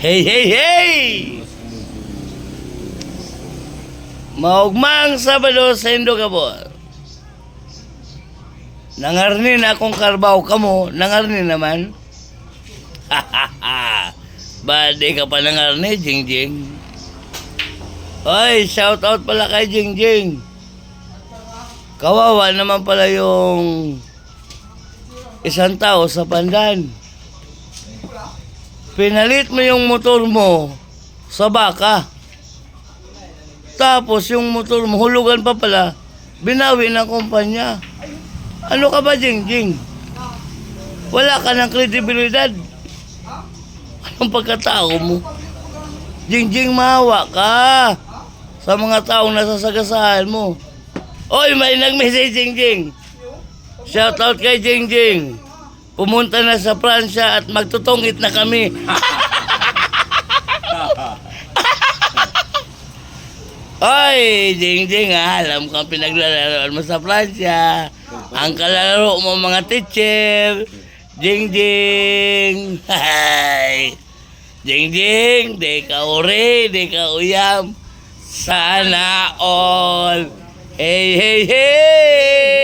Hey, hey, hey! Maugmang Sabado sa Indogabol. Nangarni na akong karbaw kamo, nangarni naman. Bade ka pa nangarni, Jingjing. Oy, shout out pala kay Jingjing. Kawawa naman pala yung isang tao sa pandan. Pinalit mo yung motor mo sa baka. Tapos yung motor mo, hulugan pa pala, binawi ng kumpanya. Ano ka ba, Jingjing? Wala ka ng kredibilidad. Anong pagkatao mo? Jingjing, mahawa ka sa mga taong nasasagasaan mo. Oy, may nag-message, Jingjing. Shout out kay Jingjing. Pumunta na sa Pransya at magtutungit na kami. Oy, Jingjing, alam ko ang pinaglalaroan mo sa Pransya. Ang kalalaro mo mga teacher. Jingjing. Hay. Jingjing, di ka uri, di ka uyam. Sana all. Hey, hey, hey!